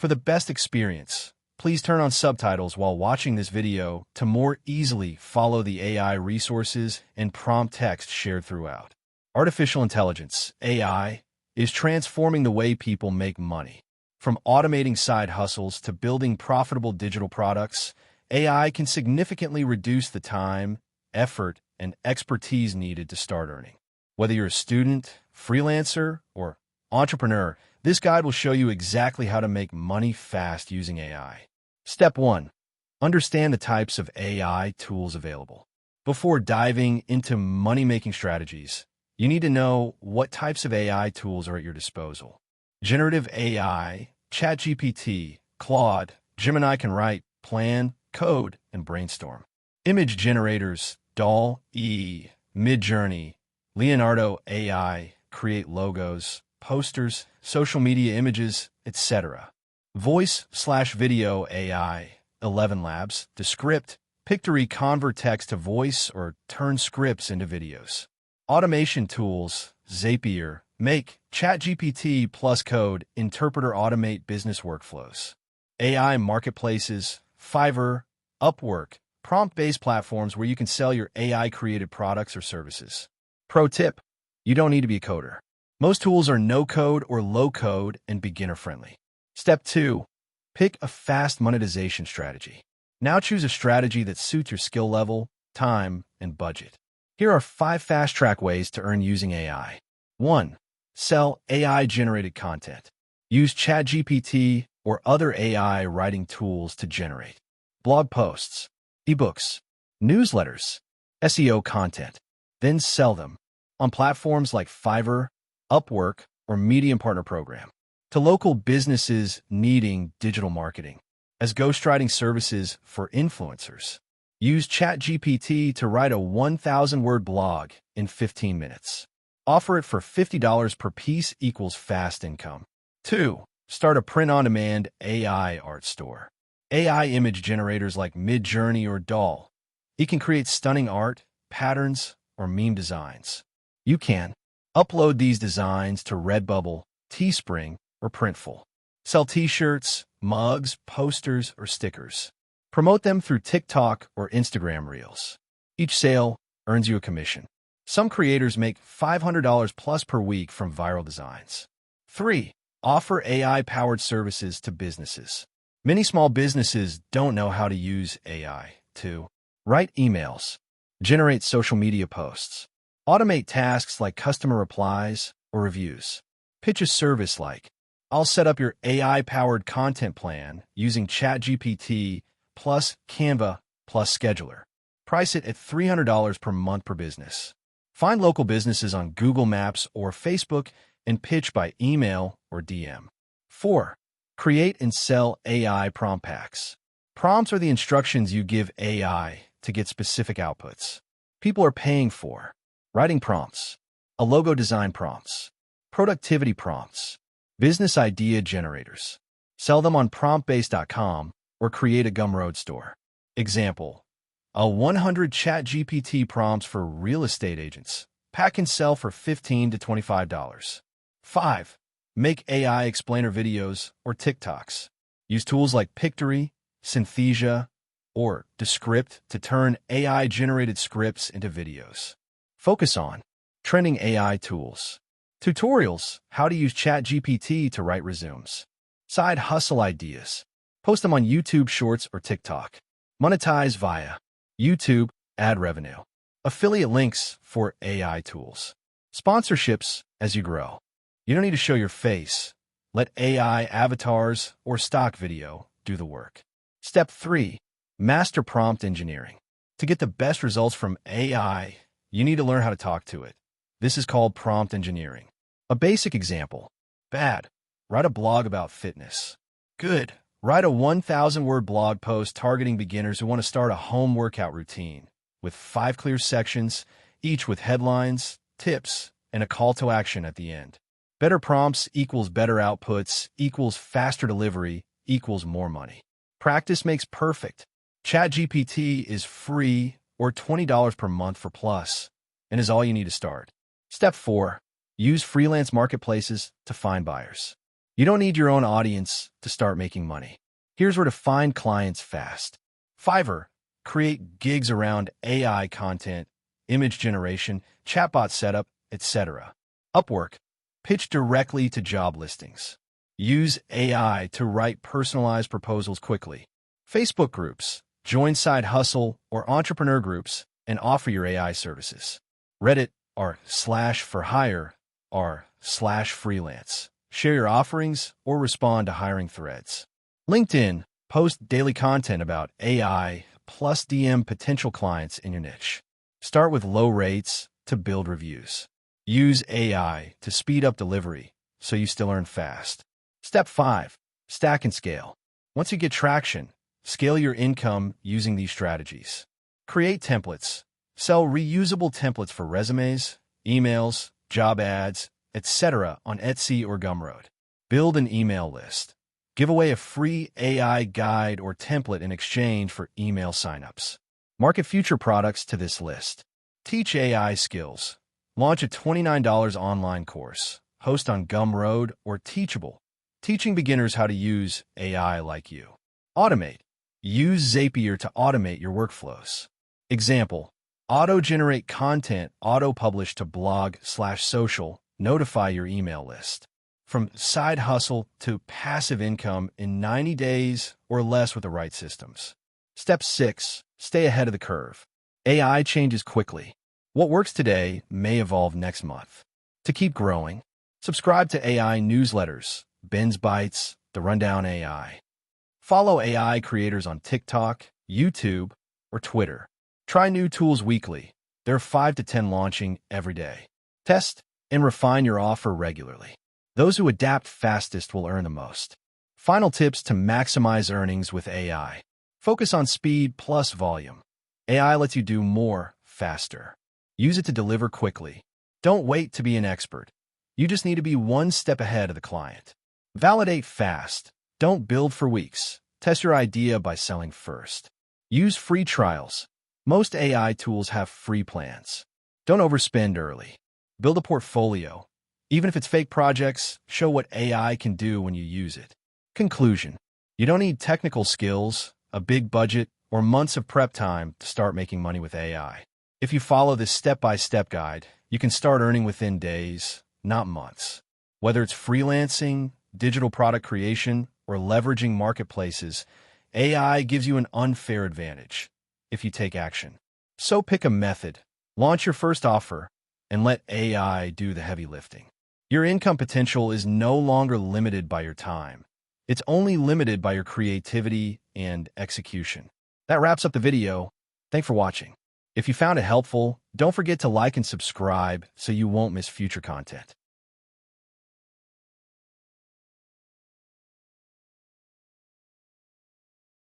For the best experience, please turn on subtitles while watching this video to more easily follow the AI resources and prompt text shared throughout. Artificial intelligence, AI, is transforming the way people make money. From automating side hustles to building profitable digital products, AI can significantly reduce the time, effort, and expertise needed to start earning. Whether you're a student, freelancer, or entrepreneur, this guide will show you exactly how to make money fast using AI. Step 1. Understand the types of AI tools available. Before diving into money-making strategies, you need to know what types of AI tools are at your disposal. Generative AI, ChatGPT, Claude, Gemini can write, plan, code, and brainstorm. Image generators, DALL-E, Midjourney, Leonardo AI, create logos, posters, social media images, etc. Voice/video AI, 11 Labs, Descript, Pictory convert text to voice or turn scripts into videos. Automation tools, Zapier, Make, ChatGPT plus Code, Interpreter automate business workflows. AI marketplaces, Fiverr, Upwork, prompt-based platforms where you can sell your AI-created products or services. Pro tip: you don't need to be a coder. Most tools are no-code or low-code and beginner-friendly. Step 2. Pick a fast monetization strategy. Now choose a strategy that suits your skill level, time, and budget. Here are 5 fast-track ways to earn using AI. 1. Sell AI-generated content. Use ChatGPT or other AI writing tools to generate blog posts, ebooks, newsletters, SEO content. Then sell them on platforms like Fiverr, Upwork, or Medium Partner Program to local businesses needing digital marketing. As ghostwriting services for influencers, use ChatGPT to write a 1,000-word blog in 15 minutes. Offer it for $50 per piece equals fast income. 2. Start a print-on-demand AI art store. AI image generators like Midjourney or DALL-E can create stunning art, patterns, or meme designs. You can upload these designs to Redbubble, Teespring, or Printful. Sell t-shirts, mugs, posters, or stickers. Promote them through TikTok or Instagram Reels. Each sale earns you a commission. Some creators make $500 plus per week from viral designs. 3. Offer AI-powered services to businesses. Many small businesses don't know how to use AI to write emails, generate social media posts, automate tasks like customer replies or reviews. Pitch a service like, I'll set up your AI-powered content plan using ChatGPT plus Canva plus Scheduler. Price it at $300 per month per business. Find local businesses on Google Maps or Facebook and pitch by email or DM. 4. Create and sell AI prompt packs. Prompts are the instructions you give AI to get specific outputs. People are paying for writing prompts, a logo design prompts, productivity prompts, business idea generators. Sell them on promptbase.com or create a Gumroad store. Example: a 100 ChatGPT prompts for real estate agents. Pack and sell for $15 to $25. 5. Make AI explainer videos or TikToks. Use tools like Pictory, Synthesia, or Descript to turn AI-generated scripts into videos. Focus on trending AI tools. Tutorials: how to use ChatGPT to write resumes. Side hustle ideas: post them on YouTube Shorts or TikTok. Monetize via YouTube ad revenue. Affiliate links for AI tools. Sponsorships as you grow. You don't need to show your face. Let AI avatars or stock video do the work. Step 3. Master prompt engineering. To get the best results from AI, you need to learn how to talk to it. This is called prompt engineering. A basic example: bad, write a blog about fitness. Good, write a 1,000-word blog post targeting beginners who want to start a home workout routine, with 5 clear sections, each with headlines, tips, and a call to action at the end. Better prompts equals better outputs equals faster delivery equals more money. Practice makes perfect. ChatGPT is free or $20 per month for Plus, and is all you need to start. Step 4. Use freelance marketplaces to find buyers. You don't need your own audience to start making money. Here's where to find clients fast. Fiverr. Create gigs around AI content, image generation, chatbot setup, etc. Upwork. Pitch directly to job listings. Use AI to write personalized proposals quickly. Facebook groups. Join side hustle or entrepreneur groups and offer your AI services. Reddit r/for-hire r/freelance. Share your offerings or respond to hiring threads. LinkedIn. Post daily content about AI plus DM potential clients in your niche. Start with low rates to build reviews. Use AI to speed up delivery so you still earn fast. Step 5. Stack and scale. Once you get traction, scale your income using these strategies. Create templates. Sell reusable templates for resumes, emails, job ads, etc. on Etsy or Gumroad. Build an email list. Give away a free AI guide or template in exchange for email signups. Market future products to this list. Teach AI skills. Launch a $29 online course. Host on Gumroad or Teachable, teaching beginners how to use AI like you. Automate. Use Zapier to automate your workflows. Example: auto-generate content, auto-publish to blog/social, notify your email list. From side hustle to passive income in 90 days or less with the right systems. Step 6. Stay ahead of the curve. AI changes quickly. What works today may evolve next month. To keep growing, subscribe to AI newsletters, Ben's Bites, The Rundown AI. Follow AI creators on TikTok, YouTube, or Twitter. Try new tools weekly. There are 5 to 10 launching every day. Test and refine your offer regularly. Those who adapt fastest will earn the most. Final tips to maximize earnings with AI. Focus on speed plus volume. AI lets you do more faster. Use it to deliver quickly. Don't wait to be an expert. You just need to be one step ahead of the client. Validate fast. Don't build for weeks. Test your idea by selling first. Use free trials. Most AI tools have free plans. Don't overspend early. Build a portfolio. Even if it's fake projects, show what AI can do when you use it. Conclusion. You don't need technical skills, a big budget, or months of prep time to start making money with AI. If you follow this step-by-step guide, you can start earning within days, not months. Whether it's freelancing, digital product creation, or leveraging marketplaces, AI gives you an unfair advantage if you take action. So pick a method, launch your first offer, and let AI do the heavy lifting. Your income potential is no longer limited by your time. It's only limited by your creativity and execution. That wraps up the video. Thanks for watching. If you found it helpful, don't forget to like and subscribe so you won't miss future content.